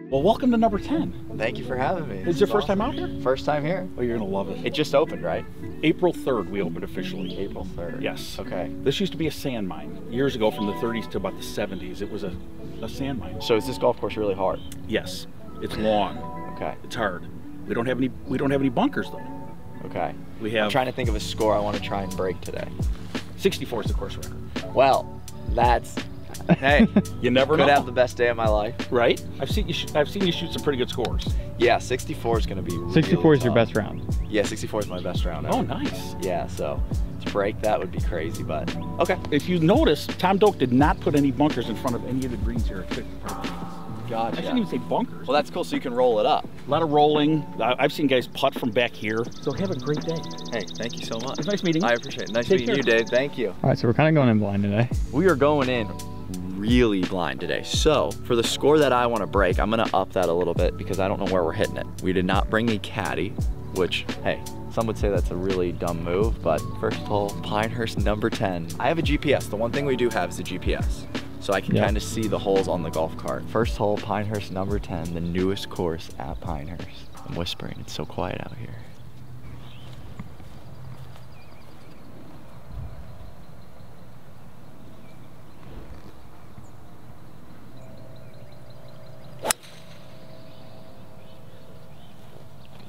Well, welcome to number 10. Thank you for having me. Is it your first time out here? First time here. Oh, you're gonna love it. It just opened, right? April 3rd, we opened officially. April 3rd. Yes. Okay. This used to be a sand mine. Years ago, from the 30s to about the 70s, it was a sand mine. So is this golf course really hard? Yes. It's long. Okay. It's hard. We don't have any bunkers though. Okay. We have. I'm trying to think of a score I want to try and break today. 64 is the course record. Well, that's. Hey, you never know. Could have the best day of my life. Right? I've seen you shoot some pretty good scores. Yeah, 64 is going to be really 64 is tough. your best round. Yeah, 64 is my best round ever. Oh, nice. Yeah, so to break that would be crazy, but okay. If you notice, Tom Doak did not put any bunkers in front of any of the greens here at 50 Park. Gotcha. I shouldn't even say bunkers. Well, that's cool, so you can roll it up. A lot of rolling. I've seen guys putt from back here. So have a great day. Hey, thank you so much. It's nice meeting you. I appreciate it. Nice Take meeting you, care. Dave. Thank you. All right, so we're kind of going in blind today. We are going in really blind today. So for the score that I want to break, I'm going to up that a little bit because I don't know where we're hitting it. We did not bring a caddy, which, hey, some would say that's a really dumb move, but first hole, Pinehurst number 10. I have a GPS. The one thing we do have is a GPS. So I can kind of see the holes on the golf cart. First hole, Pinehurst number 10, the newest course at Pinehurst. I'm whispering, it's so quiet out here.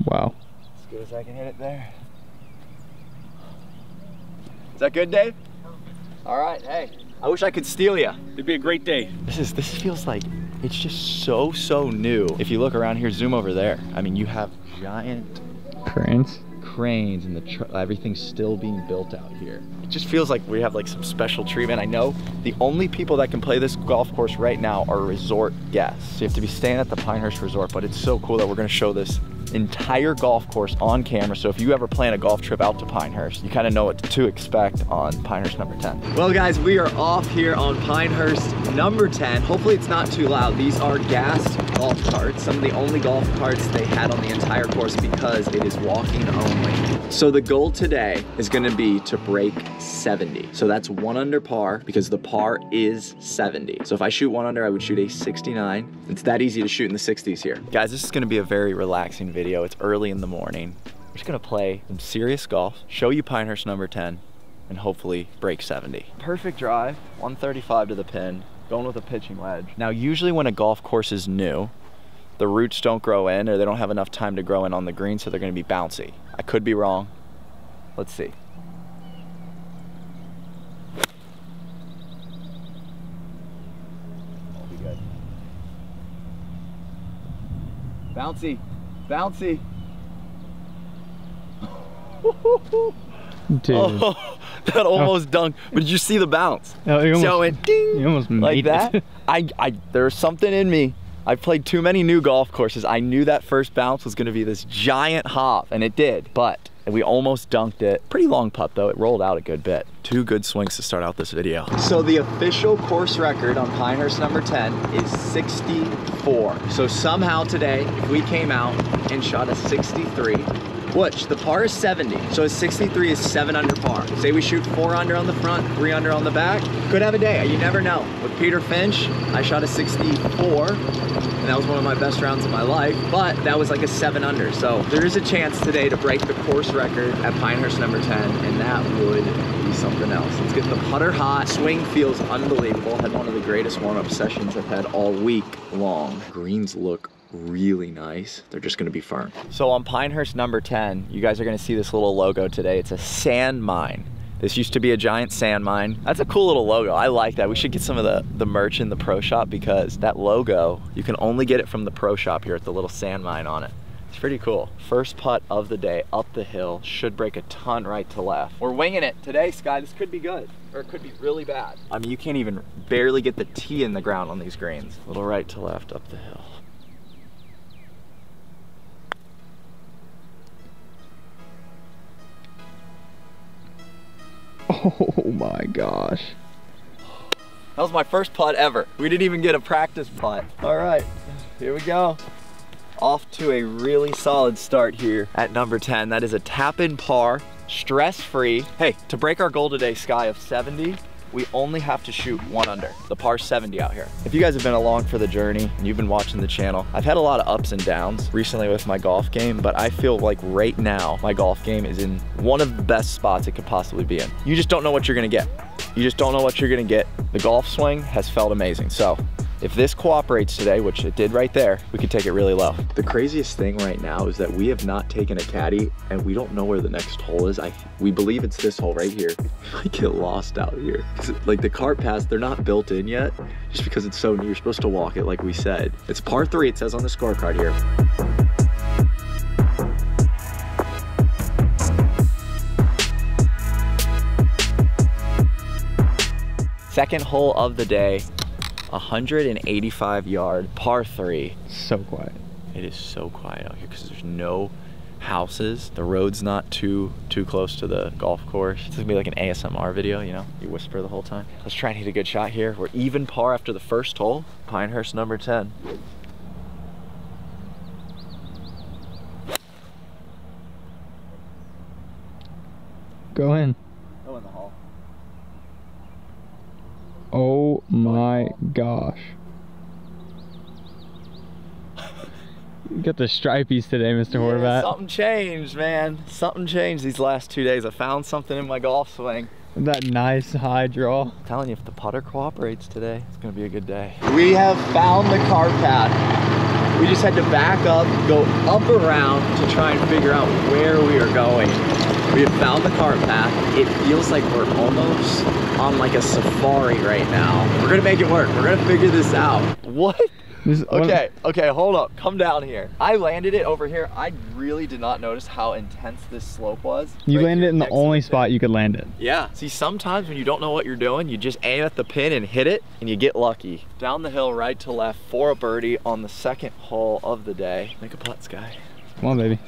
Wow. As good as I can hit it there. Is that good, Dave? All right, hey. I wish I could steal you. It'd be a great day. This feels like it's just so new. If you look around here, zoom over there. I mean, you have giant cranes and everything's still being built out here. It just feels like we have like some special treatment. I know the only people that can play this golf course right now are resort guests. So you have to be staying at the Pinehurst Resort, but it's so cool that we're gonna show this entire golf course on camera. So if you ever plan a golf trip out to Pinehurst, you kind of know what to expect on Pinehurst number 10. Well guys, we are off here on Pinehurst number 10. Hopefully it's not too loud. These are gas golf carts, some of the only golf carts they had on the entire course because it is walking only. So the goal today is gonna be to break 70. So that's 1 under par because the par is 70. So if I shoot 1 under, I would shoot a 69. It's that easy to shoot in the 60s here. Guys, this is gonna be a very relaxing video. It's early in the morning. We're just gonna play some serious golf, show you Pinehurst number 10, and hopefully break 70. Perfect drive, 135 to the pin, going with a pitching wedge. Now, usually when a golf course is new, the roots don't grow in or they don't have enough time to grow in on the green, so they're gonna be bouncy. I could be wrong. Let's see. I'll be good. Bouncy. Bouncy. Dude. Oh, that almost dunked. But did you see the bounce? No, you almost, So it went ding, you almost like made that. it. There's something in me. I've played too many new golf courses. I knew that first bounce was gonna be this giant hop, and it did, but we almost dunked it. Pretty long putt though, it rolled out a good bit. 2 good swings to start out this video. So the official course record on Pinehurst number 10 is 64. So somehow today, if we came out and shot a 63, which the par is 70, so a 63 is 7 under par. Say we shoot 4 under on the front, 3 under on the back, could have a day, you never know. With Peter Finch, I shot a 64, and that was one of my best rounds of my life, but that was like a 7 under. So there is a chance today to break the course record at Pinehurst number 10, and that would be something else. Let's get the putter hot. Swing feels unbelievable. Had one of the greatest warm-up sessions I've had all week long. Greens look really nice. They're just gonna be firm. So on Pinehurst number 10, you guys are gonna see this little logo today. It's a sand mine. This used to be a giant sand mine. That's a cool little logo. I like that. We should get some of the merch in the pro shop because that logo, you can only get it from the pro shop here with the little sand mine on it. It's pretty cool. First putt of the day up the hill. Should break a ton right to left. We're winging it today, Sky. This could be good, or it could be really bad. I mean, you can't even barely get the tee in the ground on these greens. Little right to left up the hill. Oh my gosh. That was my first putt ever. We didn't even get a practice putt. All right, here we go. Off to a really solid start here at number 10. That is a tap-in par, stress-free. Hey, to break our goal today, Sky, of 70, we only have to shoot 1 under, the par 70 out here. If you guys have been along for the journey and you've been watching the channel, I've had a lot of ups and downs recently with my golf game, but I feel like right now my golf game is in one of the best spots it could possibly be in. You just don't know what you're gonna get. You just don't know what you're gonna get. The golf swing has felt amazing. So if this cooperates today, which it did right there, we could take it really low. The craziest thing right now is that we have not taken a caddy and we don't know where the next hole is. We believe it's this hole right here. We might get lost out here. Like the cart paths, they're not built in yet just because it's so new. You're supposed to walk it like we said. It's par 3, it says on the scorecard here. Second hole of the day. 185 yard par 3. So quiet. It is so quiet out here because there's no houses. The road's not too close to the golf course. It's gonna be like an ASMR video, you know? You whisper the whole time. Let's try and hit a good shot here. We're even par after the first hole. Pinehurst number 10. Go in. Go in the hole. Oh my gosh. You got the stripies today, Mr. Horvat. Something changed, man. Something changed these last 2 days. I found something in my golf swing. That nice high draw. I'm telling you, if the putter cooperates today, it's gonna be a good day. We have found the cart path. We just had to back up, go up around to try and figure out where we are going. We have found the cart path. It feels like we're almost on like a safari right now. We're gonna make it work. We're gonna figure this out. What? Okay, hold up, come down here. I landed it over here. I really did not notice how intense this slope was. You landed it in the only spot you could land it. Yeah, see, sometimes when you don't know what you're doing, you just aim at the pin and hit it, and you get lucky. Down the hill, right to left for a birdie on the second hole of the day. Make a putt, Sky. Come on, baby.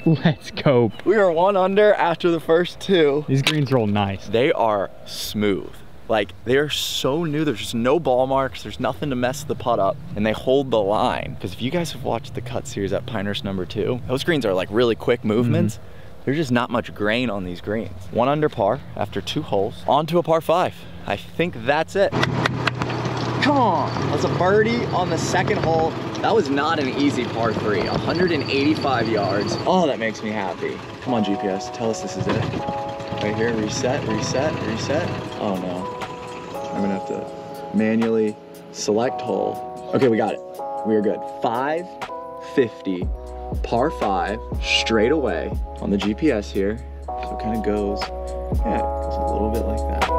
Let's go. We are 1 under after the first 2. These greens roll nice. They are smooth. Like, they are so new. There's just no ball marks. There's nothing to mess the putt up. And they hold the line. Because if you guys have watched the cut series at Pinehurst number 2, those greens are like really quick movements. There's just not much grain on these greens. 1 under par after 2 holes. On to a par 5. I think that's it. Come on. That's a birdie on the second hole. That was not an easy par 3. 185 yards. Oh, that makes me happy. Come on, GPS. Tell us this is it. Right here. Reset, reset, reset. Oh, no. I'm going to have to manually select hole. Okay, we got it. We are good. 550, par 5, straight away on the GPS here. So it kind of goes, yeah, it goes a little bit like that.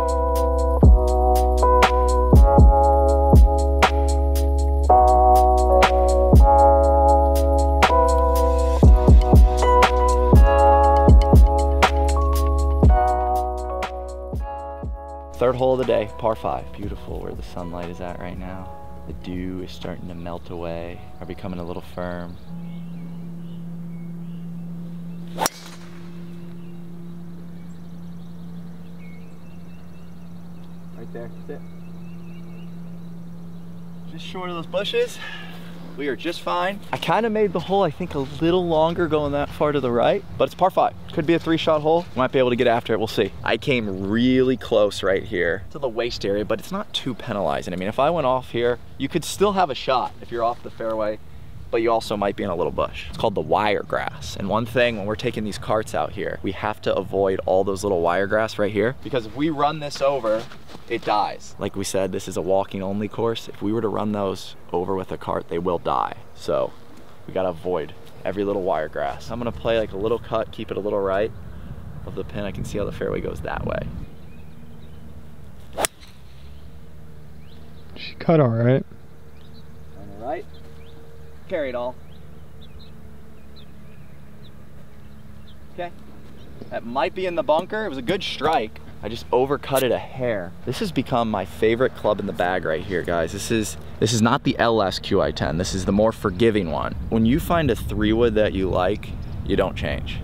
Third hole of the day, par 5. Beautiful where the sunlight is at right now. The dew is starting to melt away, are becoming a little firm. Right there, that's it. Just short of those bushes. We are just fine. I kind of made the hole, I think, a little longer going that far to the right, but it's par 5. Could be a 3-shot hole. Might be able to get after it, we'll see. I came really close right here to the waist area, but it's not too penalizing. I mean, if I went off here, you could still have a shot if you're off the fairway, but you also might be in a little bush. It's called the wiregrass. And one thing, when we're taking these carts out here, we have to avoid all those little wiregrass right here, because if we run this over, it dies. Like we said, this is a walking only course. If we were to run those over with a cart, they will die. So we gotta avoid every little wiregrass. I'm gonna play like a little cut, keep it a little right of the pin. I can see how the fairway goes that way. She cut all right. On the right, carry it all. Okay, that might be in the bunker. It was a good strike. I just overcut it a hair. This has become my favorite club in the bag right here, guys. This is not the LS QI10. This is the more forgiving one. When you find a 3-wood that you like, you don't change,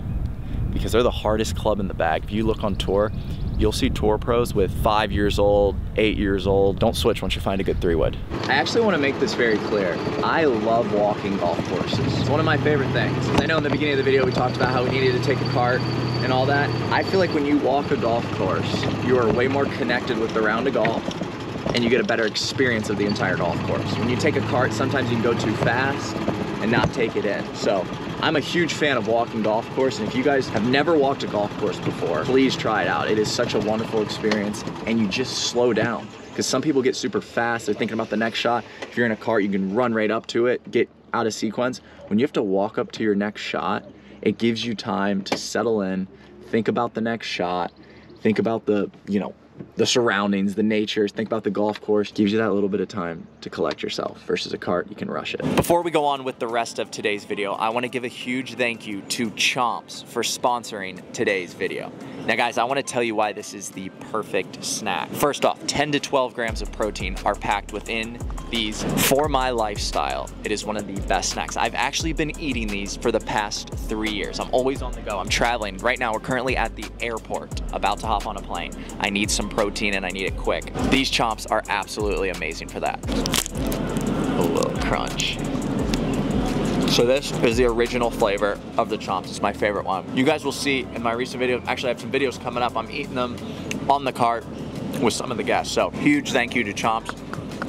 because they're the hardest club in the bag. If you look on tour, You'll see tour pros with 5 years old, 8 years old. Don't switch once you find a good 3-wood. I actually want to make this very clear. I love walking golf courses. It's one of my favorite things. I know in the beginning of the video we talked about how we needed to take a cart and all that. I feel like when you walk a golf course, you are way more connected with the round of golf and you get a better experience of the entire golf course. When you take a cart, sometimes you can go too fast and not take it in. So I'm a huge fan of walking golf course, and if you guys have never walked a golf course before, please try it out. It is such a wonderful experience, and you just slow down. Because some people get super fast, they're thinking about the next shot. If you're in a cart, you can run right up to it, get out of sequence. When you have to walk up to your next shot, it gives you time to settle in, think about the next shot, think about the, the surroundings, the nature, think about the golf course. Gives you that little bit of time to collect yourself. Versus a cart, you can rush it. Before we go on with the rest of today's video, I want to give a huge thank you to Chomps for sponsoring today's video. Now guys, I want to tell you why this is the perfect snack. First off, 10 to 12 grams of protein are packed within these. For my lifestyle, it is one of the best snacks. I've actually been eating these for the past 3 years. I'm always on the go. I'm traveling. Right now, we're currently at the airport, about to hop on a plane. I need some protein and I need it quick. These Chomps are absolutely amazing for that. A little crunch. So this is the original flavor of the Chomps. It's my favorite one. You guys will see in my recent videos, actually I have some videos coming up. I'm eating them on the cart with some of the guests. So huge thank you to Chomps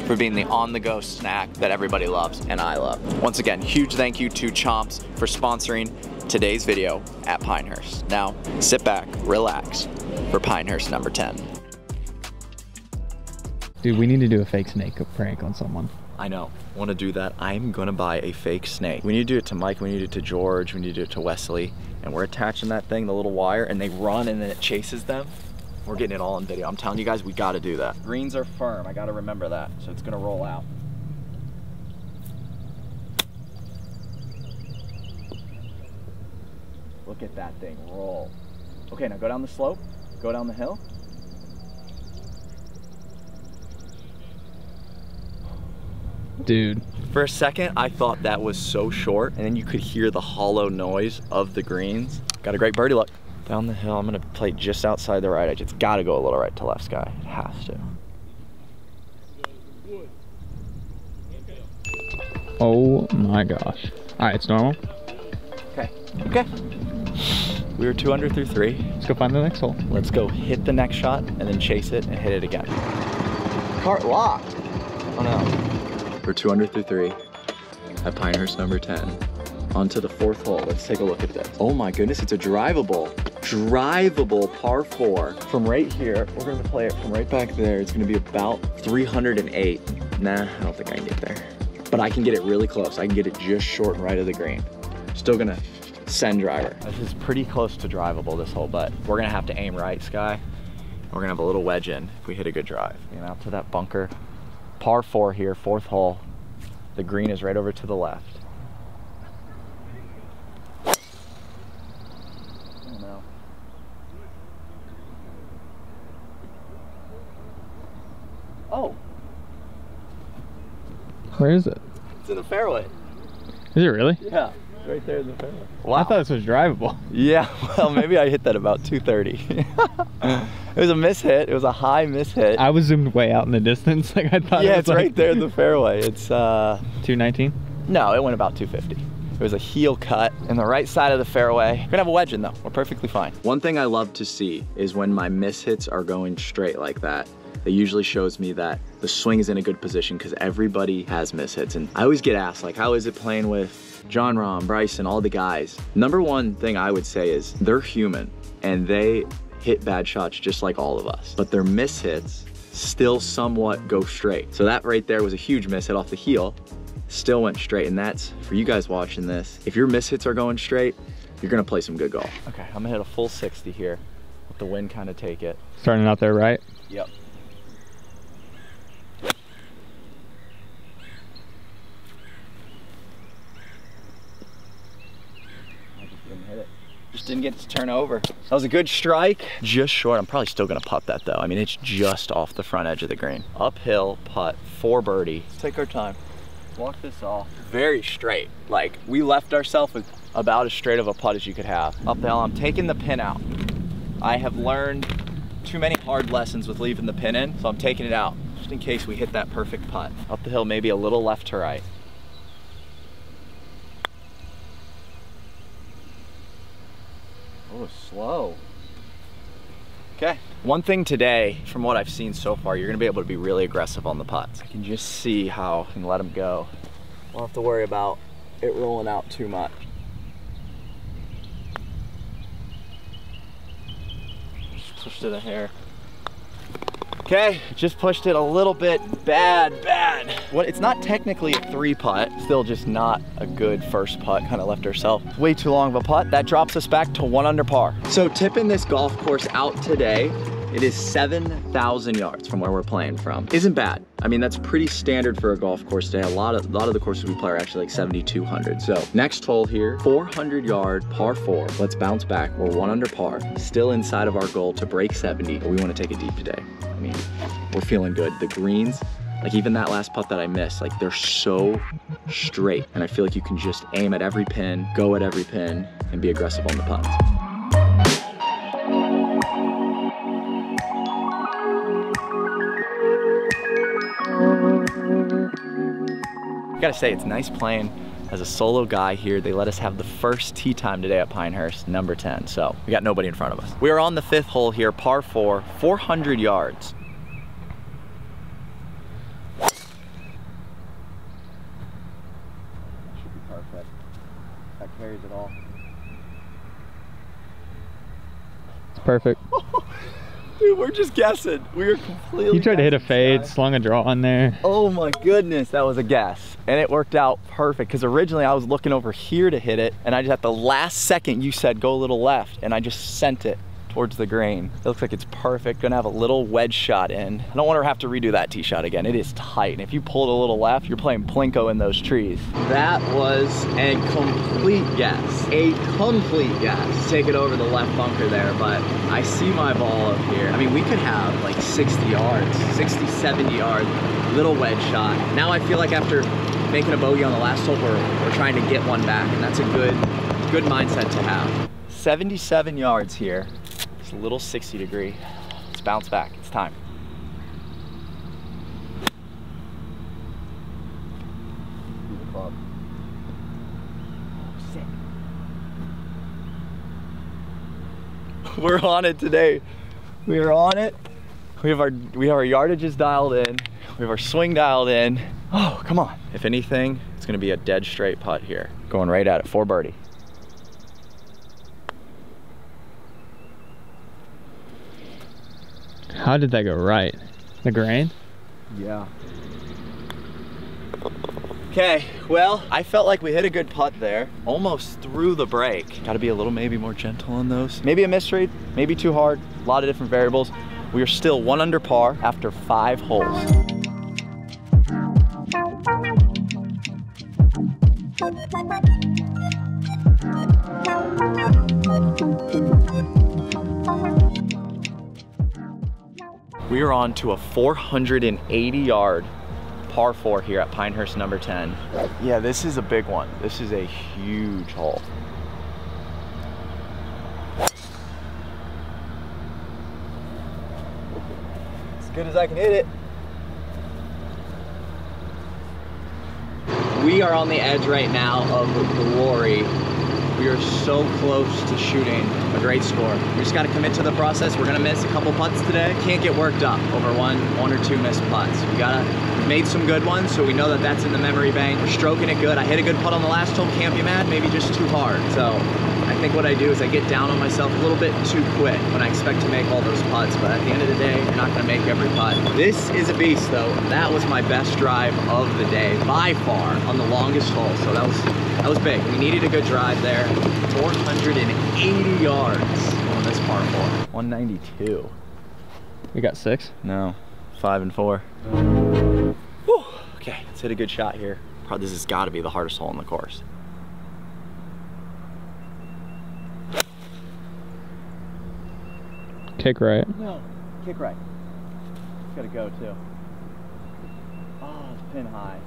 for being the on-the-go snack that everybody loves and I love. Once again, huge thank you to Chomps for sponsoring today's video at Pinehurst. Now, sit back, relax for Pinehurst number 10. Dude, we need to do a fake snake prank on someone. I know, want to do that. I'm gonna buy a fake snake. We need to do it to Mike, we need to do it to George, we need to do it to Wesley, and we're attaching that thing, the little wire, and they run and then it chases them. We're getting it all in video. I'm telling you guys, we gotta do that. Greens are firm, I gotta remember that, so it's gonna roll out. Look at that thing roll. Okay, now go down the slope, go down the hill. Dude. For a second, I thought that was so short, and then you could hear the hollow noise of the greens. Got a great birdie look. Down the hill, I'm gonna play just outside the right edge. It's gotta go a little right to left, Sky. It has to. Oh my gosh. All right, it's normal. Okay, okay. We were 2 under through 3. Let's go find the next hole. Let's go hit the next shot and then chase it and hit it again. Cart locked. Oh no. We're 2 under through 3 at Pinehurst number 10. On to the 4th hole. Let's take a look at this. Oh my goodness, it's a drivable par 4. From right here, we're gonna play it from right back there. It's gonna be about 308. Nah, I don't think I can get there. But I can get it really close. I can get it just short and right of the green. Still gonna send driver. This is pretty close to drivable, this hole, but we're gonna have to aim right, Sky. We're gonna have a little wedge in if we hit a good drive. And out to that bunker. Par 4 here, 4th hole. The green is right over to the left. Oh no. Oh. Where is it? It's in the fairway. Is it really? Yeah, right there in the fairway. Wow. I thought this was drivable. Yeah, well, maybe I hit that about 230. It was a miss hit. It was a high miss hit. I was zoomed way out in the distance. Like I thought. Yeah, it was it's like right there in the fairway. It's 219. No, it went about 250. It was a heel cut in the right side of the fairway. We're gonna have a wedge in though. We're perfectly fine. One thing I love to see is when my miss hits are going straight like that. It usually shows me that the swing is in a good position because everybody has miss hits. And I always get asked, like, how is it playing with John Rahm, Bryson, all the guys? Number one thing I would say is they're human and they hit bad shots just like all of us, but their miss hits still somewhat go straight. So that right there was a huge miss hit off the heel, still went straight. And that's for you guys watching this. If your miss hits are going straight, you're gonna play some good golf. Okay, I'm gonna hit a full 60 here. Let the wind kind of take it. Starting out there, right? Yep. Just didn't get to turn over. That was a good strike. Just short. I'm probably still gonna putt that though. I mean, it's just off the front edge of the green. Uphill putt for birdie. Let's take our time. Walk this off. Very straight. Like, we left ourselves with about as straight of a putt as you could have. Up the hill, I'm taking the pin out. I have learned too many hard lessons with leaving the pin in, so I'm taking it out just in case we hit that perfect putt. Up the hill, maybe a little left to right. Oh, slow. Okay. One thing today, from what I've seen so far, you're gonna be able to be really aggressive on the putts. I can just see how I can let them go. Won't have to worry about it rolling out too much. Just pushed it a hair. Okay, just pushed it a little bit. Bad. What? It's not technically a 3-putt, still just not a good first putt. Kind of left ourselves way too long of a putt. That drops us back to 1 under par. So tipping this golf course out today, it is 7,000 yards from where we're playing from. Isn't bad. I mean, that's pretty standard for a golf course today. A lot of the courses we play are actually like 7,200. So next hole here, 400 yard par 4. Let's bounce back. We're 1 under par, still inside of our goal to break 70, but we want to take it deep today. I mean, we're feeling good. The greens, like even that last putt that I missed, like they're so straight. And I feel like you can just aim at every pin, go at every pin, and be aggressive on the putts. I gotta say, it's nice playing as a solo guy here. They let us have the first tee time today at Pinehurst, number 10. So we got nobody in front of us. We are on the 5th hole here, par 4, 400 yards. Should be perfect. That carries it all. It's perfect. Dude, we're just guessing. We are completely You tried to hit a fade, slung a draw on there. Oh my goodness, that was a guess. And it worked out perfect, because originally I was looking over here to hit it, and I just at the last second you said go a little left, and I just sent it towards the green. It looks like it's perfect. Gonna have a little wedge shot in. I don't want to have to redo that tee shot again. It is tight, and if you pull it a little left, you're playing Plinko in those trees. That was a complete guess. A complete guess. Take it over the left bunker there, but I see my ball up here. I mean, we could have like 60 yards, 60, 70 yards, little wedge shot. Now I feel like after making a bogey on the last hole, we're trying to get one back, and that's a good mindset to have. 77 yards here. It's a little 60 degree. Let's bounce back. It's time. Sick. We're on it today. We are on it. We have our yardages dialed in. We have our swing dialed in. Oh, come on. If anything, it's gonna be a dead straight putt here. Going right at it for birdie. How did that go right? The grain? Yeah. Okay, well, I felt like we hit a good putt there. Almost through the break. Gotta be a little maybe more gentle on those. Maybe a misread, maybe too hard. A lot of different variables. We are still 1 under par after 5 holes. We are on to a 480 yard par 4 here at Pinehurst number 10. Yeah, this is a big one. This is a huge hole. As good as I can hit it. We are on the edge right now of glory. We are so close to shooting a great score. We just got to commit to the process. We're gonna miss a couple putts today. Can't get worked up over one or two missed putts. We've made some good ones, so we know that that's in the memory bank. We're stroking it good. I hit a good putt on the last hole. Can't be mad. Maybe just too hard. So I think what I do is I get down on myself a little bit too quick when I expect to make all those putts. But at the end of the day, you're not gonna make every putt. This is a beast, though. That was my best drive of the day by far on the longest hole. So that was big. We needed a good drive there. 480 yards on this par 4. 192. We got 6? No, 5 and 4. Whew. Okay, let's hit a good shot here. Probably this has got to be the hardest hole on the course. Kick right. No, kick right. It's got to go too. Oh, it's pin high.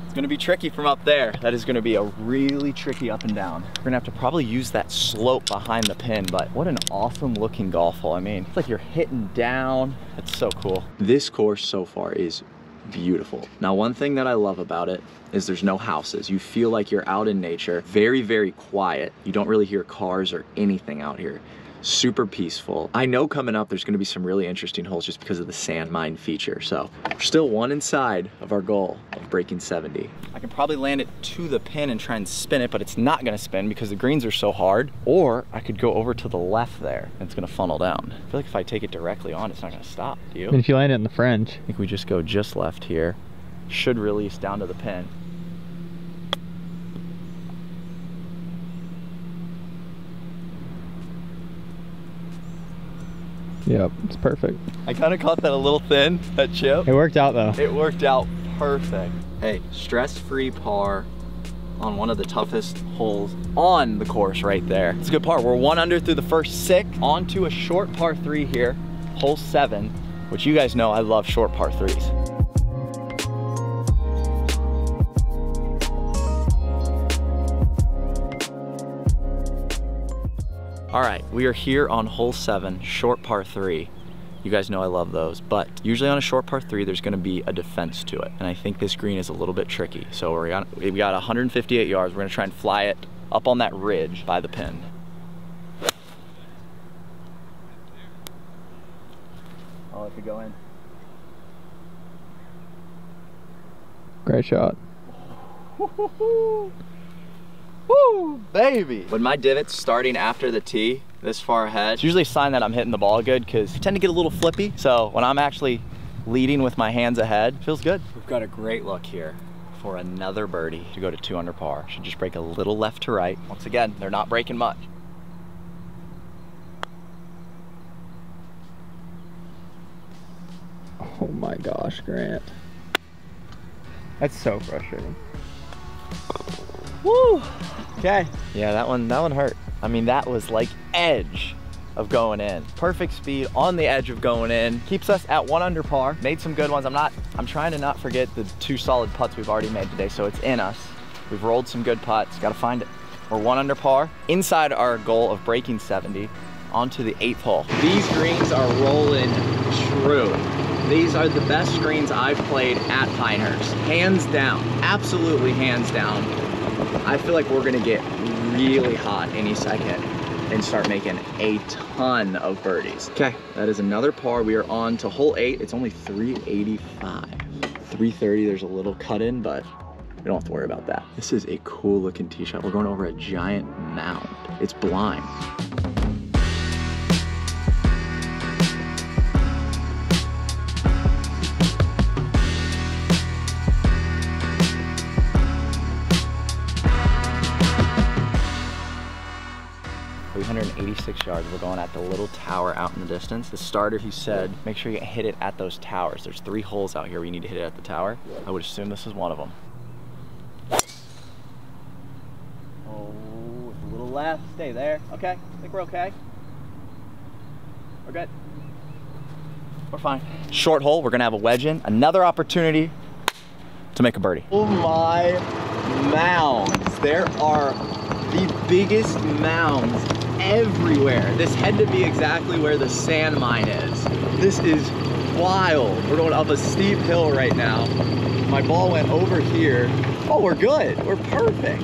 It's gonna be tricky from up there. That is gonna be a really tricky up and down. We're gonna have to probably use that slope behind the pin, but what an awesome looking golf hole. I mean, it's like you're hitting down. It's so cool. This course so far is beautiful. Now, one thing that I love about it is there's no houses. You feel like you're out in nature. Very, very quiet. You don't really hear cars or anything out here. Super peaceful. I know coming up there's gonna be some really interesting holes just because of the sand mine feature. So we're still one inside of our goal of breaking 70. I can probably land it to the pin and try and spin it, but it's not gonna spin because the greens are so hard. Or I could go over to the left there and it's gonna funnel down. I feel like if I take it directly on, it's not gonna stop. Do you? And if you land it in the French. I think we just go just left here. Should release down to the pin. Yep, it's perfect. I kind of caught that a little thin, that chip. It worked out though. It worked out perfect. Hey, stress-free par on one of the toughest holes on the course right there. It's a good par. We're 1 under through the first 6, on to a short par 3 here, hole 7, which you guys know I love short par 3s. All right, we are here on hole 7, short par 3. You guys know I love those, but usually on a short par 3, there's gonna be a defense to it. And I think this green is a little bit tricky. So we got 158 yards. We're gonna try and fly it up on that ridge by the pin. Oh, it could go in. Great shot. Woo, baby. When my divot's starting after the tee, this far ahead, it's usually a sign that I'm hitting the ball good because I tend to get a little flippy. So when I'm actually leading with my hands ahead, it feels good. We've got a great look here for another birdie to go to 2 under par. Should just break a little left to right. Once again, they're not breaking much. Oh my gosh, Grant. That's so frustrating. Woo! Okay. Yeah, that one hurt. I mean, that was like edge of going in. Perfect speed on the edge of going in. Keeps us at 1 under par. Made some good ones. I'm trying to not forget the 2 solid putts we've already made today, so it's in us. We've rolled some good putts. Gotta find it. We're 1 under par. Inside our goal of breaking 70, onto the 8th hole. These greens are rolling true. These are the best greens I've played at Pinehurst. Hands down, absolutely hands down. I feel like we're gonna get really hot any second and start making a ton of birdies. Okay, that is another par. We are on to hole 8. It's only 385. 330, there's a little cut in, but we don't have to worry about that. This is a cool looking tee shot. We're going over a giant mound. It's blind. Yards. We're going at the little tower out in the distance. The starter, he said, make sure you hit it at those towers. There's 3 holes out here where you need to hit it at the tower. I would assume this is one of them. Oh, it's a little left. Stay there. Okay, I think we're okay. We're good. We're fine. Short hole, we're gonna have a wedge in. Another opportunity to make a birdie. Oh my mounds. There are the biggest mounds everywhere. This had to be exactly where the sand mine is. This is wild. We're going up a steep hill right now. My ball went over here. Oh, we're good. We're perfect.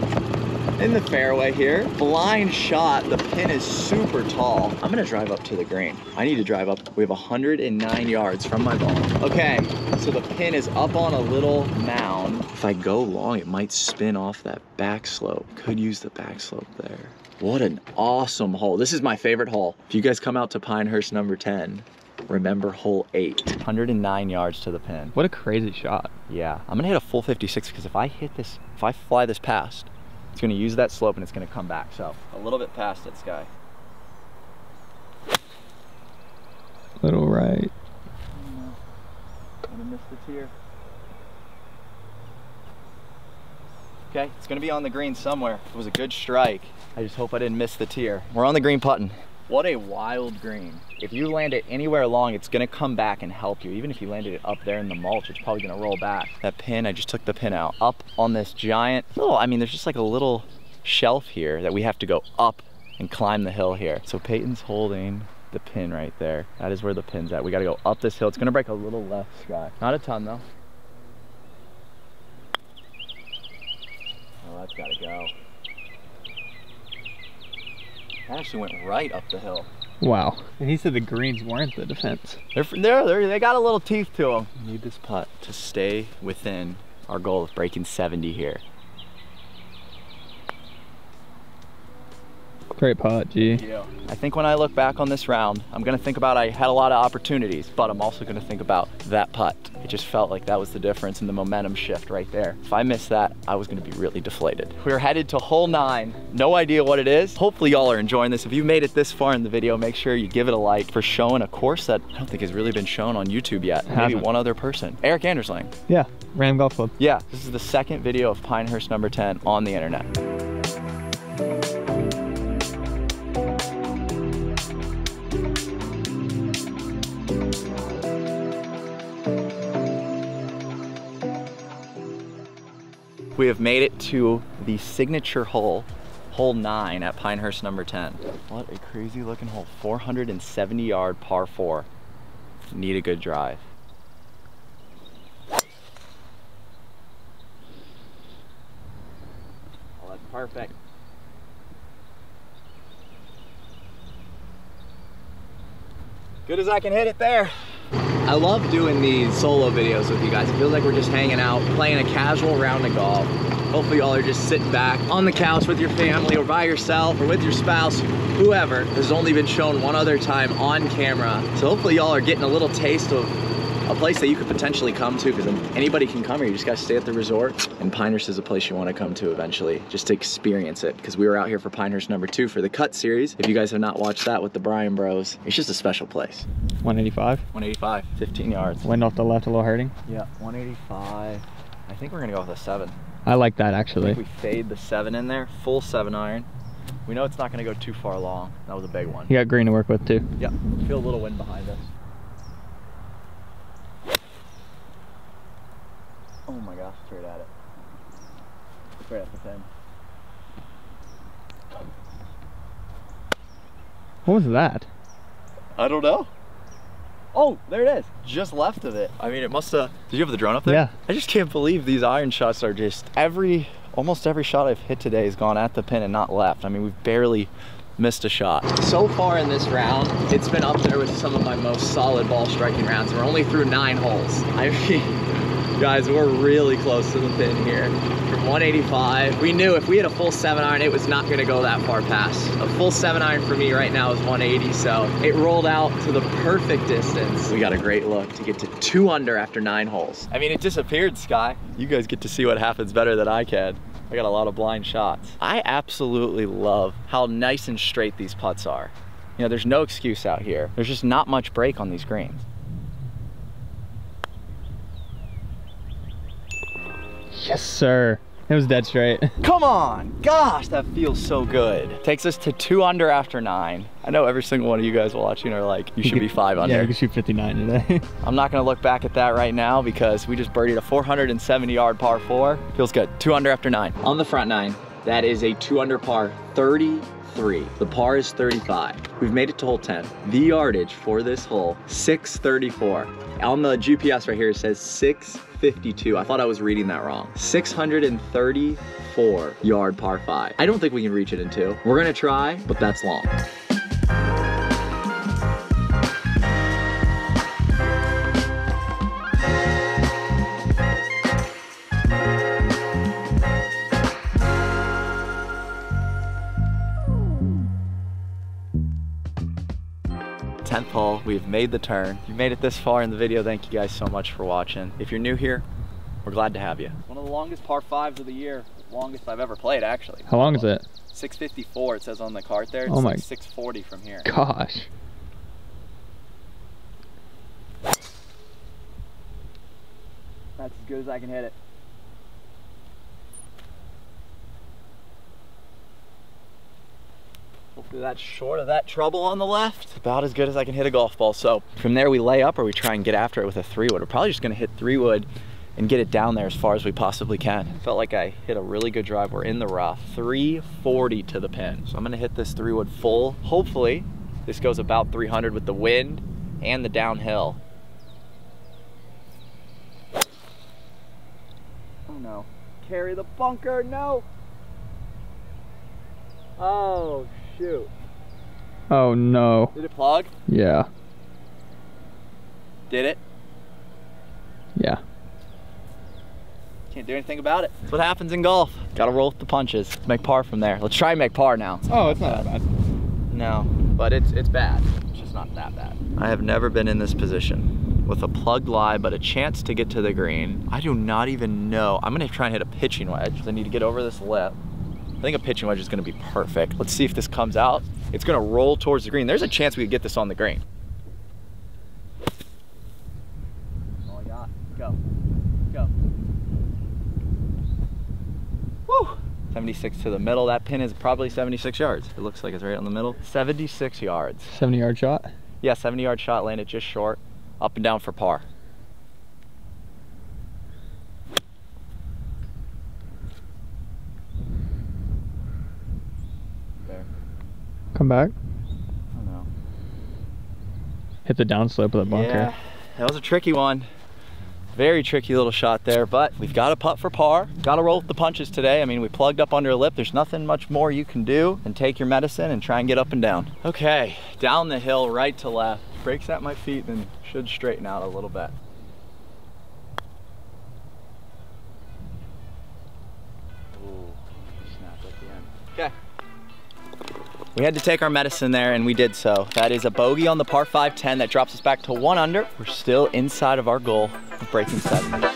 In the fairway here. Blind shot. The pin is super tall. I'm gonna drive up to the green. I need to drive up. We have 109 yards from my ball. Okay, so the pin is up on a little mound. If I go long, it might spin off that back slope. Could use the back slope there. What an awesome hole. This is my favorite hole. If you guys come out to Pinehurst number 10, remember hole 8. 109 yards to the pin. What a crazy shot. Yeah, I'm gonna hit a full 56 because if I hit this, if I fly this past, it's gonna use that slope and it's gonna come back. So a little bit past it, Sky. Little right. I'm gonna miss the tier. Okay, it's gonna be on the green somewhere. It was a good strike. I just hope I didn't miss the tier. We're on the green putting. What a wild green. If you land it anywhere along, it's gonna come back and help you. Even if you landed it up there in the mulch, it's probably gonna roll back. That pin, I just took the pin out. Up on this giant, I mean, there's just like a little shelf here that we have to go up and climb the hill here. So Peyton's holding the pin right there. That is where the pin's at. We gotta go up this hill. It's gonna break a little left, Sky. Not a ton though. Oh, that's gotta go. That actually went right up the hill. Wow. And he said the greens weren't the defense. They got a little teeth to them. We need this putt to stay within our goal of breaking 70 here. Great putt, G. Yeah. I think when I look back on this round, I'm gonna think about I had a lot of opportunities, but I'm also gonna think about that putt. It just felt like that was the difference in the momentum shift right there. If I missed that, I was gonna be really deflated. We're headed to hole 9. No idea what it is. Hopefully y'all are enjoying this. If you made it this far in the video, make sure you give it a like for showing a course that I don't think has really been shown on YouTube yet. Maybe one other person. Eric Andersling. Yeah, Ram Golf Club. Yeah, this is the second video of Pinehurst number 10 on the internet. We have made it to the signature hole, hole 9 at Pinehurst number 10. What a crazy looking hole. 470 yard par 4. Need a good drive. Oh, that's perfect. Good as I can hit it there. I love doing these solo videos with you guys. It feels like we're just hanging out, playing a casual round of golf. Hopefully y'all are just sitting back on the couch with your family or by yourself or with your spouse, whoever. This has only been shown one other time on camera. So hopefully y'all are getting a little taste of a place that you could potentially come to, because anybody can come here. You just gotta stay at the resort. And Pinehurst is a place you wanna come to eventually, just to experience it, because we were out here for Pinehurst number 2 for the Cut series. If you guys have not watched that with the Bryan Bros, it's just a special place. 185. 185, 15 yards. Wind off the left, a little hurting. Yeah, 185. I think we're gonna go with a 7. I like that I actually. think we fade the 7 in there, full 7 iron. We know it's not gonna go too far long. That was a big one. You got green to work with too. Yeah, feel a little wind behind us. Oh my gosh, straight at it. Straight at the pin. What was that? I don't know. Oh, there it is. Just left of it. I mean, it must have... Did you have the drone up there? Yeah. I just can't believe these iron shots are just... Almost every shot I've hit today has gone at the pin and not left. I mean, we've barely missed a shot. So far in this round, it's been up there with some of my most solid ball striking rounds. We're only through 9 holes. I mean, guys, we're really close to the pin here. From 185, we knew if we had a full 7 iron, it was not gonna go that far past. A full 7 iron for me right now is 180, so it rolled out to the perfect distance. We got a great look to get to 2 under after 9 holes. I mean, it disappeared, Sky. You guys get to see what happens better than I can. I got a lot of blind shots. I absolutely love how nice and straight these putts are. You know, there's no excuse out here. There's just not much break on these greens. Yes, sir. It was dead straight. Come on, gosh, that feels so good. Takes us to 2 under after 9. I know every single one of you guys watching are like, you should be 5 under. Yeah, we could shoot 59 today. I'm not gonna look back at that right now because we just birdied a 470 yard par 4. Feels good, 2 under after 9. On the front 9, that is a 2 under par 33. The par is 35. We've made it to hole 10. The yardage for this hole, 634. On the GPS right here, it says 652. I thought I was reading that wrong. 634 yard par 5. I don't think we can reach it in 2. We're gonna try, but that's long. Tenth hole, we've made the turn. If you made it this far in the video, thank you guys so much for watching. If you're new here, we're glad to have you. One of the longest par 5s of the year. Longest I've ever played, actually. How long is it? 654, it says on the cart there. It's like 640 from here. Gosh. That's as good as I can hit it. That's short of that trouble on the left. About as good as I can hit a golf ball. So from there we lay up or we try and get after it with a 3-wood. We're probably just gonna hit 3-wood and get it down there as far as we possibly can. Felt like I hit a really good drive. We're in the rough. 340 to the pin. So I'm gonna hit this 3-wood full. Hopefully this goes about 300 with the wind and the downhill. Oh no. Carry the bunker, no! Oh, shoot. Oh no. Did it plug? Yeah. Did it? Yeah. Can't do anything about it. That's what happens in golf. Gotta roll with the punches. Make par from there. Let's try and make par now. Oh, it's not that bad. No, but it's bad. It's just not that bad. I have never been in this position with a plugged lie, but a chance to get to the green. I do not even know. I'm gonna try and hit a pitching wedge. I need to get over this lip. I think a pitching wedge is gonna be perfect. Let's see if this comes out. It's gonna roll towards the green. There's a chance we could get this on the green. All I got, go, go. Woo! 76 to the middle. That pin is probably 76 yards. It looks like it's right on the middle. 76 yards. 70-yard shot? Yeah, 70-yard shot, landed just short. Up and down for par. Come back. I don't know. Hit the downslope of the bunker. Yeah, that was a tricky one. Very tricky little shot there, but we've got to putt for par. Got to roll with the punches today. I mean, we plugged up under a lip. There's nothing much more you can do than take your medicine and try and get up and down. Okay, down the hill, right to left. Brakes at my feet, then should straighten out a little bit. Ooh, snapped at the end. Okay. We had to take our medicine there, and we did so. That is a bogey on the par 5-10 that drops us back to 1 under. We're still inside of our goal of breaking 70.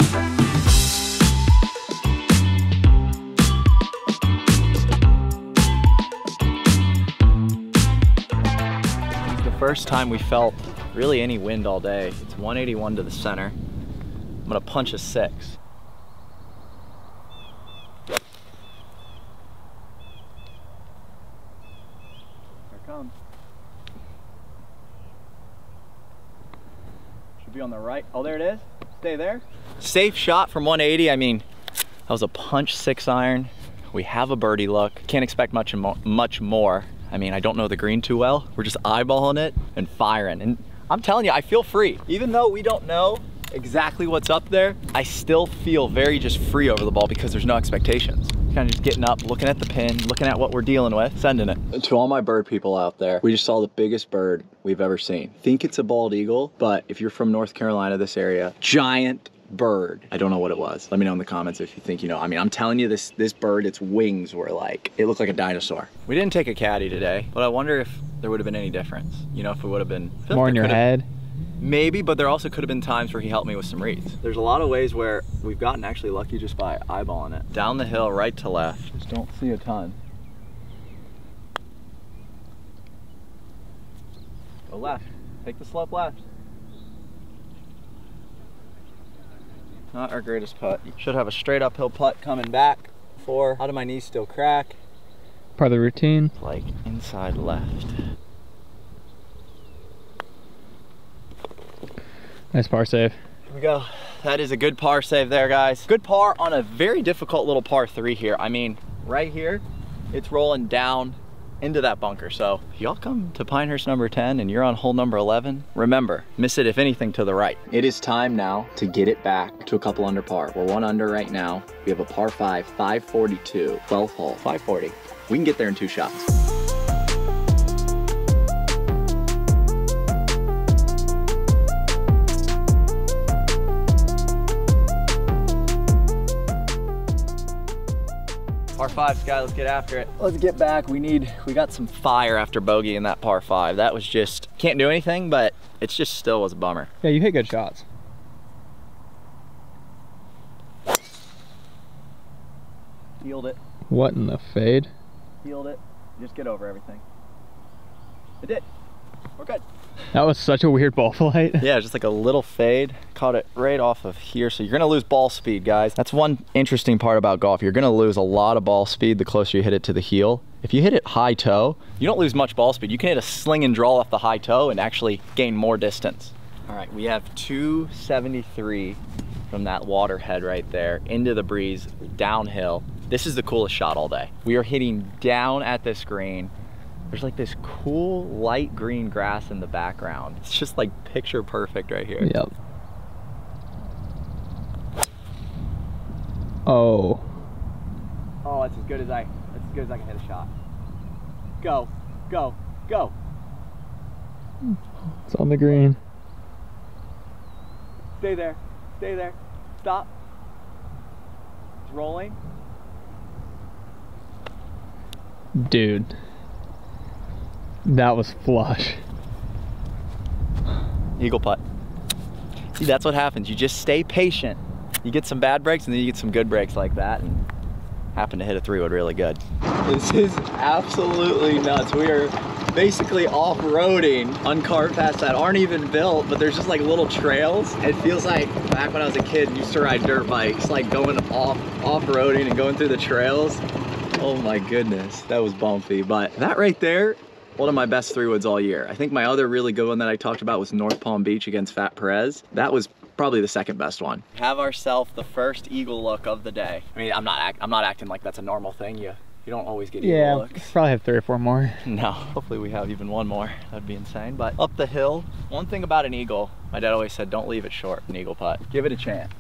It's the first time we felt really any wind all day. It's 181 to the center. I'm gonna punch a 6. Comes. Should be on the right. Oh, there it is. Stay there. Safe shot from 180. I mean, that was a punch 6-iron. We have a birdie look. Can't expect much more. I mean, I don't know the green too well. We're just eyeballing it and firing. And I'm telling you, I feel free. Even though we don't know exactly what's up there, I still feel very just free over the ball because there's no expectations. Kind of just getting up, looking at the pin, looking at what we're dealing with, sending it. To all my bird people out there, we just saw the biggest bird we've ever seen. Think it's a bald eagle, but if you're from North Carolina, this area, giant bird. I don't know what it was. Let me know in the comments if you think you know. I mean, I'm telling you, this bird, its wings were like, it looked like a dinosaur. We didn't take a caddy today, but I wonder if there would have been any difference. You know, if it would have been more in your head. Maybe, but there also could have been times where he helped me with some reads. There's a lot of ways where we've gotten actually lucky just by eyeballing it. Down the hill, right to left. Just don't see a ton. Go left. Take the slope left. Not our greatest putt. Should have a straight uphill putt coming back. 4. How do my knees still crack? Part of the routine. Like inside left. Nice par save. Here we go. That is a good par save there, guys. Good par on a very difficult little par 3 here. I mean, right here, it's rolling down into that bunker. So if y'all come to Pinehurst number 10 and you're on hole number 11, remember, miss it if anything to the right. It is time now to get it back to a couple under par. We're 1 under right now. We have a par 5, 542, 12th hole, 540. We can get there in 2 shots. Par 5, Sky, let's get after it. Let's get back. We got some fire after bogey in that par 5. That was just, can't do anything, but it's just still was a bummer. Yeah, you hit good shots. Healed it. What in the fade? Healed it. Just get over everything. It did. We're good. That was such a weird ball flight. Yeah, just like a little fade. Caught it right off of here. So you're gonna lose ball speed, guys. That's one interesting part about golf. You're gonna lose a lot of ball speed the closer you hit it to the heel. if you hit it high toe, you don't lose much ball speed. You can hit a sling and draw off the high toe and actually gain more distance. All right, we have 273 from that water head right there into the breeze, downhill. This is the coolest shot all day. We are hitting down at this green. There's like this cool light green grass in the background. It's just like picture perfect right here. Yep. Oh. Oh, that's as good as I can hit a shot. Go, go, go. It's on the green. Stay there, stay there. Stop. It's rolling. Dude. That was flush. Eagle putt. See, that's what happens. You just stay patient. You get some bad breaks and then you get some good breaks like that, and happen to hit a 3-wood really good. This is absolutely nuts. We are basically off-roading on cart paths that aren't even built, but there's just like little trails. It feels like back when I was a kid and used to ride dirt bikes, like going off-roading and going through the trails. Oh my goodness, that was bumpy. But that right there, one of my best 3-woods all year. I think my other really good one that I talked about was North Palm Beach against Fat Perez. That was probably the second best one. Have ourselves the first eagle look of the day. I mean, I'm not acting like that's a normal thing. You don't always get eagle looks. Yeah, probably have 3 or 4 more. No, hopefully we have even one more. That'd be insane. But up the hill, one thing about an eagle, my dad always said, don't leave it short, an eagle putt. Give it a chance.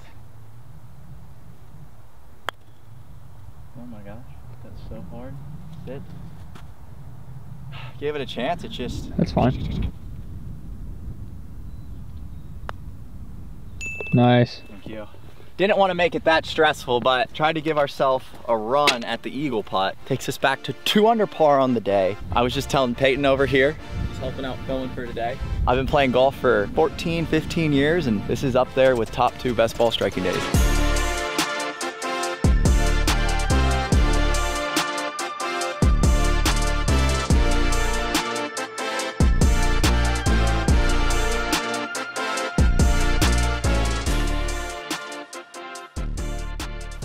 Oh my gosh, that's so hard. Sit. Give it a chance, it just... That's fine. Nice. Thank you. Didn't want to make it that stressful, but tried to give ourselves a run at the eagle putt. Takes us back to 2 under par on the day. I was just telling Peyton over here, he's helping out filming for today. I've been playing golf for 14, 15 years, and this is up there with top 2 best ball striking days.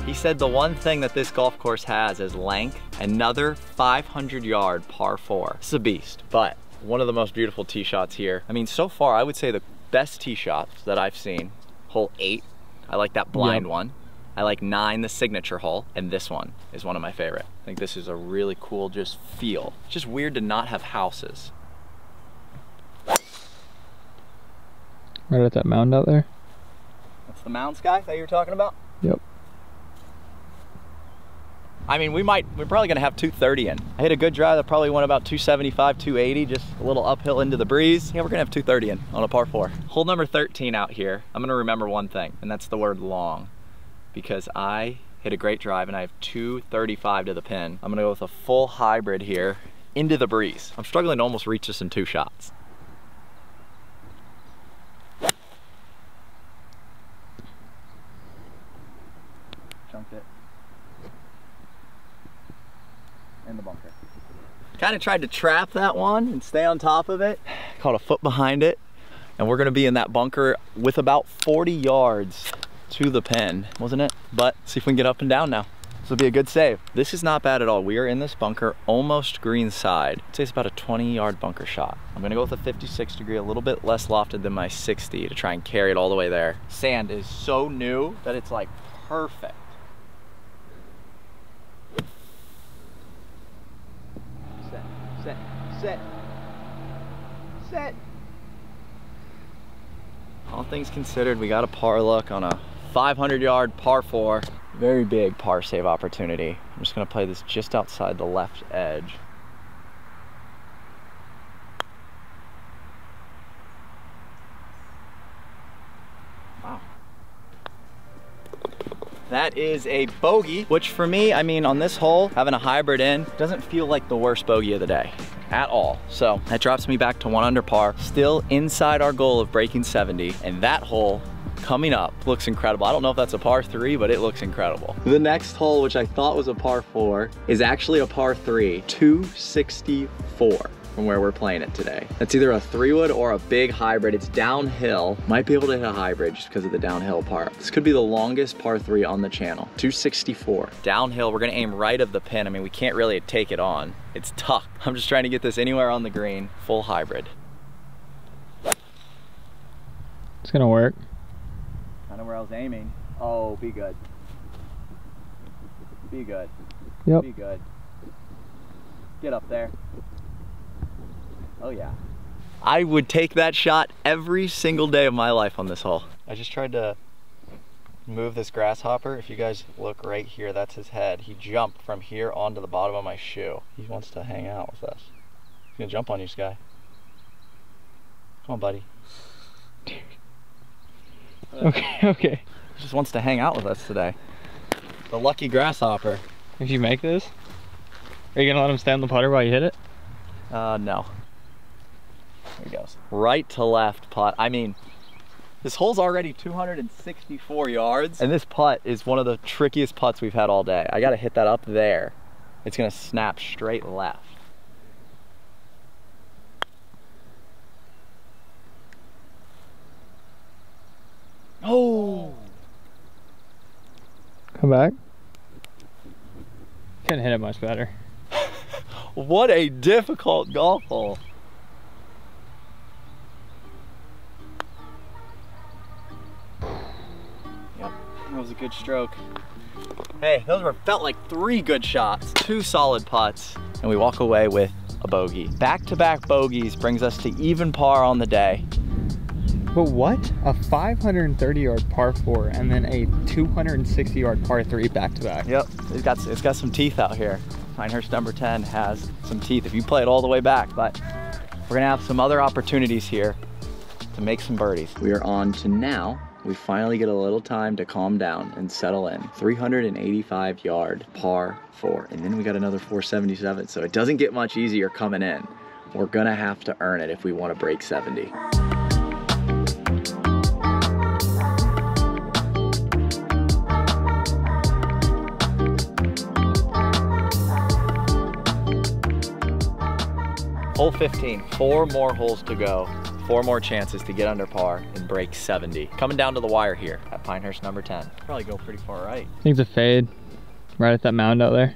He said the one thing that this golf course has is length. Another 500-yard par 4. It's a beast, but one of the most beautiful tee shots here. I mean, so far, I would say the best tee shots that I've seen. Hole 8, I like that blind one. I like 9, the signature hole, and this one is one of my favorite. I think this is a really cool just feel. It's just weird to not have houses. Right at that mound out there? That's the mound, Sky, that you were talking about? Yep. I mean, we're probably gonna have 230 in. I hit a good drive that probably went about 275, 280, just a little uphill into the breeze. Yeah, we're gonna have 230 in on a par 4. Hole number 13 out here, I'm gonna remember one thing, and that's the word long, because I hit a great drive and I have 235 to the pin. I'm gonna go with a full hybrid here into the breeze. I'm struggling to almost reach this in 2 shots. Jumped it. In the bunker. Kind of tried to trap that one and stay on top of it. Caught a foot behind it, and we're gonna be in that bunker with about 40 yards to the pin, wasn't it? But see if we can get up and down now. This will be a good save. This is not bad at all. We are in this bunker almost green side. I'd say it's about a 20-yard bunker shot. I'm gonna go with a 56 degree, a little bit less lofted than my 60 to try and carry it all the way there. Sand is so new that it's like perfect. Sit, sit, sit. All things considered, we got a par look on a 500-yard par 4. Very big par save opportunity. I'm just gonna play this just outside the left edge. Wow. That is a bogey, which for me, I mean, on this hole, having a hybrid in, doesn't feel like the worst bogey of the day at all. So that drops me back to 1 under par, still inside our goal of breaking 70. And that hole coming up looks incredible. I don't know if that's a par 3, but it looks incredible. The next hole, which I thought was a par 4, is actually a par 3, 264. from where we're playing it today. It's either a 3-wood or a big hybrid. It's downhill. Might be able to hit a hybrid just because of the downhill part. This could be the longest par 3 on the channel. 264. Downhill, we're gonna aim right of the pin. I mean, we can't really take it on. It's tough. I'm just trying to get this anywhere on the green. Full hybrid. It's gonna work. Kind of where I was aiming. Oh, be good. Be good. Yep. Be good. Get up there. Oh yeah. I would take that shot every single day of my life on this hole. I just tried to move this grasshopper. If you guys look right here, that's his head. He jumped from here onto the bottom of my shoe. He wants to hang out with us. He's gonna jump on you, Sky. Come on, buddy. Okay. He just wants to hang out with us today. The lucky grasshopper. If you make this, are you gonna let him stay on the putter while you hit it? No. There he goes. Right to left putt. I mean, this hole's already 264 yards, and this putt is one of the trickiest putts we've had all day. I gotta hit that up there. It's gonna snap straight left. Oh! Come back. Couldn't hit it much better. What a difficult golf hole. Yep, that was a good stroke. Hey, those felt like 3 good shots, 2 solid putts, and we walk away with a bogey. Back-to-back bogeys brings us to even par on the day. But what? A 530-yard par 4 and then a 260-yard par 3 back-to-back. Yep, it's got some teeth out here. Pinehurst number 10 has some teeth if you play it all the way back, but we're gonna have some other opportunities here to make some birdies. We are on to now. We finally get a little time to calm down and settle in. 385-yard par 4, and then we got another 477, so it doesn't get much easier coming in. We're gonna have to earn it if we wanna break 70. Hole 15, 4 more holes to go. 4 more chances to get under par and break 70. Coming down to the wire here at Pinehurst number 10. Probably go pretty far right. I think it's a fade right at that mound out there.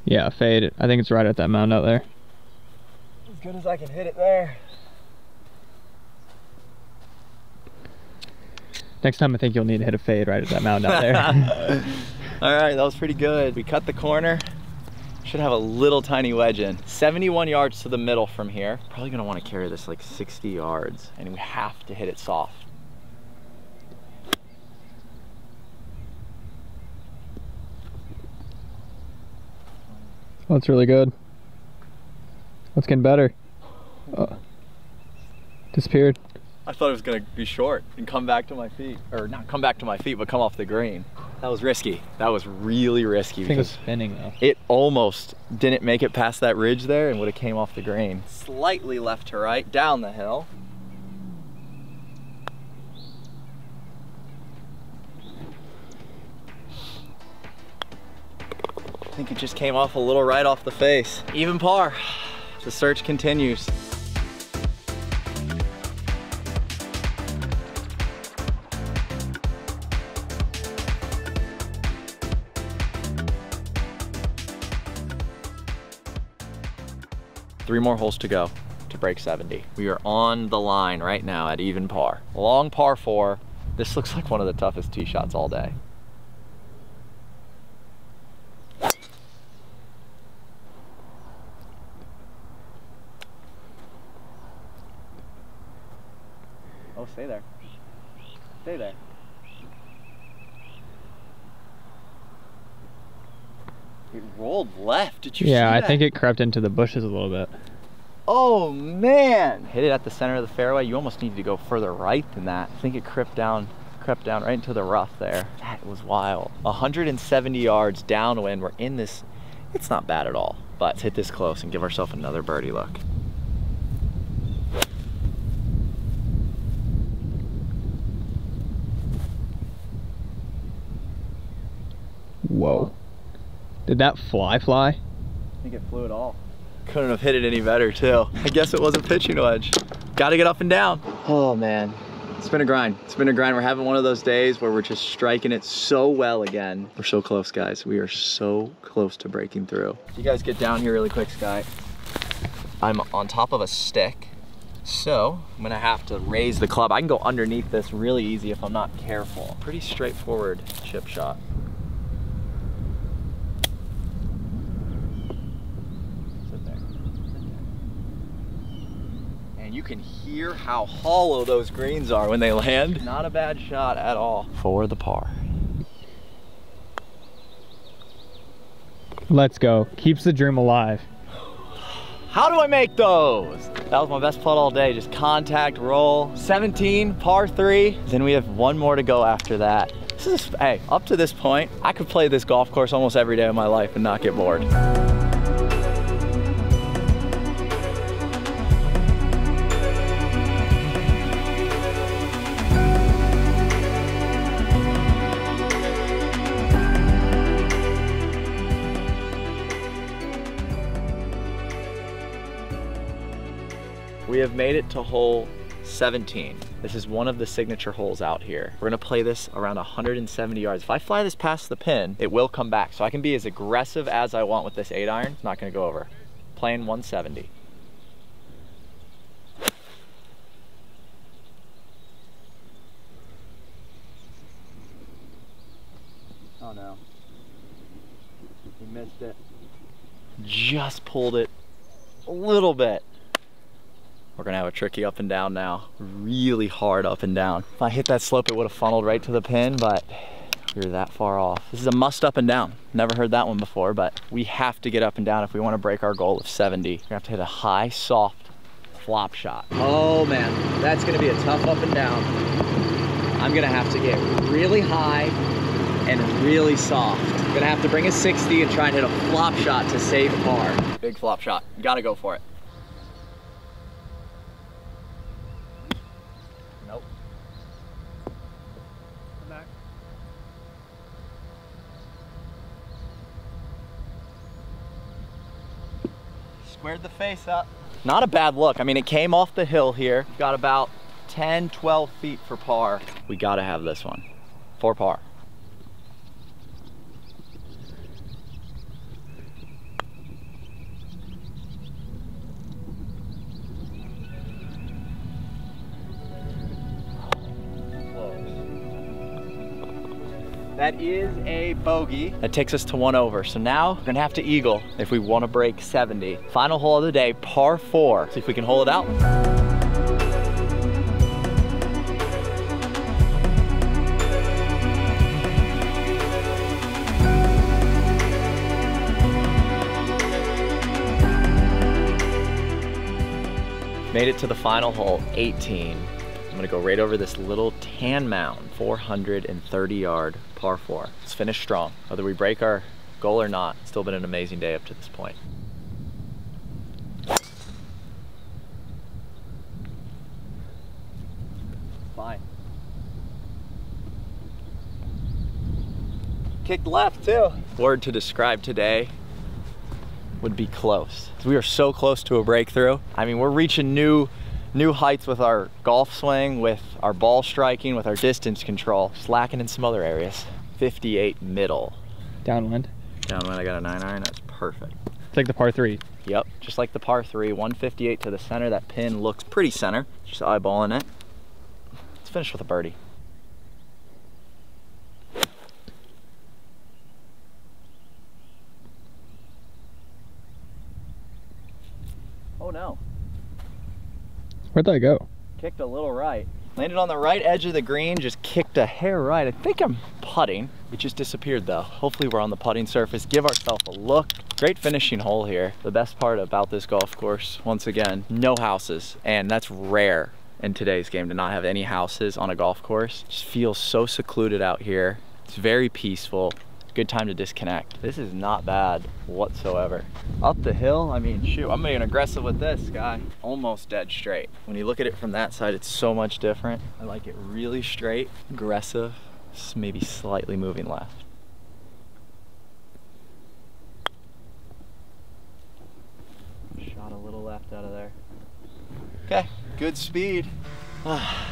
Yeah, a fade. I think it's right at that mound out there. As good as I can hit it there. Next time I think you'll need to hit a fade right at that mound out there. All right, that was pretty good. We cut the corner. Should have a little tiny wedge in. 71 yards to the middle from here. Probably gonna wanna carry this like 60 yards, and we have to hit it soft. Oh, it's really good. It's getting better. Oh. Disappeared. I thought it was gonna be short and come back to my feet. Or not come back to my feet, but come off the green. That was risky. That was really risky. I think it was spinning though. It almost didn't make it past that ridge there and would have came off the green. Slightly left to right, down the hill. I think it just came off a little right off the face. Even par. The search continues. Three more holes to go to break 70. We are on the line right now at even par. Long par 4. This looks like one of the toughest tee shots all day. Oh, stay there. Stay there. It rolled left. Did you see that? Yeah, I think it crept into the bushes a little bit. Oh man! Hit it at the center of the fairway. You almost needed to go further right than that. I think it crept down right into the rough there. That was wild. 170 yards downwind. We're in this. It's not bad at all, but let's hit this close and give ourselves another birdie look. Whoa. Did that fly? I think it flew at all. Couldn't have hit it any better too. I guess it wasn't pitching wedge. Got to get up and down. Oh man, it's been a grind. It's been a grind. We're having one of those days where we're just striking it so well again. We're so close, guys. We are so close to breaking through. You guys get down here really quick, Sky. I'm on top of a stick, so I'm gonna have to raise the club. I can go underneath this really easy if I'm not careful. Pretty straightforward chip shot. You can hear how hollow those greens are when they land. Not a bad shot at all. For the par. Let's go. Keeps the dream alive. How do I make those? That was my best putt all day. Just contact, roll. 17, par 3. Then we have one more to go after that. This is, hey, up to this point, I could play this golf course almost every day of my life and not get bored. We have made it to hole 17. This is one of the signature holes out here. We're gonna play this around 170 yards. If I fly this past the pin, it will come back. So I can be as aggressive as I want with this 8-iron. It's not gonna go over. Playing 170. Oh no. He missed it. Just pulled it a little bit. We're gonna have a tricky up and down now. Really hard up and down. If I hit that slope, it would have funneled right to the pin, but we were that far off. This is a must up and down. Never heard that one before, but we have to get up and down if we want to break our goal of 70. We're gonna have to hit a high, soft flop shot. Oh man, that's gonna be a tough up and down. I'm gonna have to get really high and really soft. I'm gonna have to bring a 60 and try and hit a flop shot to save par. Big flop shot, you gotta go for it. Nope. Come back. Squared the face up. Not a bad look. I mean, it came off the hill here. Got about 10, 12 feet for par. We gotta have this one for par. That is a bogey. That takes us to 1 over. So now we're gonna have to eagle if we wanna break 70. Final hole of the day, par 4. See if we can hold it out. Made it to the final hole, 18. I'm gonna go right over this little tan mound, 430 yard par 4. Let's finish strong. Whether we break our goal or not, it's still been an amazing day up to this point. Fine. Kicked left too. Word to describe today would be close. We are so close to a breakthrough. I mean, we're reaching new heights with our golf swing, with our ball striking, with our distance control. Just lacking in some other areas. 58 middle. Downwind. Downwind, I got a 9-iron, that's perfect. It's like the par 3. Yep, just like the par 3, 158 to the center. That pin looks pretty center. Just eyeballing it. Let's finish with a birdie. Oh no. Where'd that go? Kicked a little right. Landed on the right edge of the green, just kicked a hair right. I think I'm putting. It just disappeared though. Hopefully we're on the putting surface. Give ourselves a look. Great finishing hole here. The best part about this golf course, once again, no houses. And that's rare in today's game to not have any houses on a golf course. Just feels so secluded out here. It's very peaceful. Good time to disconnect. This is not bad whatsoever. Up the hill, I mean, shoot, I'm being aggressive with this guy. Almost dead straight. When you look at it from that side, it's so much different. I like it really straight, aggressive, maybe slightly moving left. little left out of there. Okay, good speed. I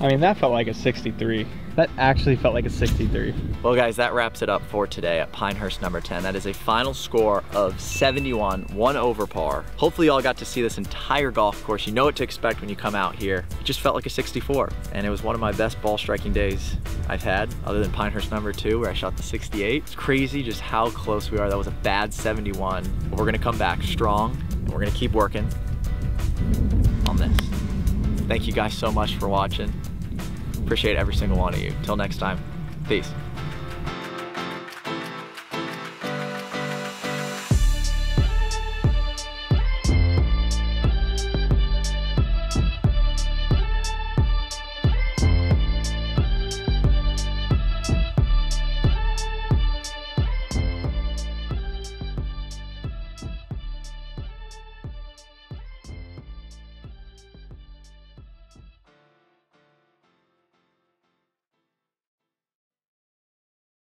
mean, that felt like a 63. That actually felt like a 63. Well guys, that wraps it up for today at Pinehurst number 10. That is a final score of 71, 1 over par. Hopefully y'all got to see this entire golf course. You know what to expect when you come out here. It just felt like a 64, and it was one of my best ball striking days I've had, other than Pinehurst number 2 where I shot the 68. It's crazy just how close we are. That was a bad 71, but we're gonna come back strong, and we're gonna keep working on this. Thank you guys so much for watching. Appreciate every single one of you. Till next time, peace.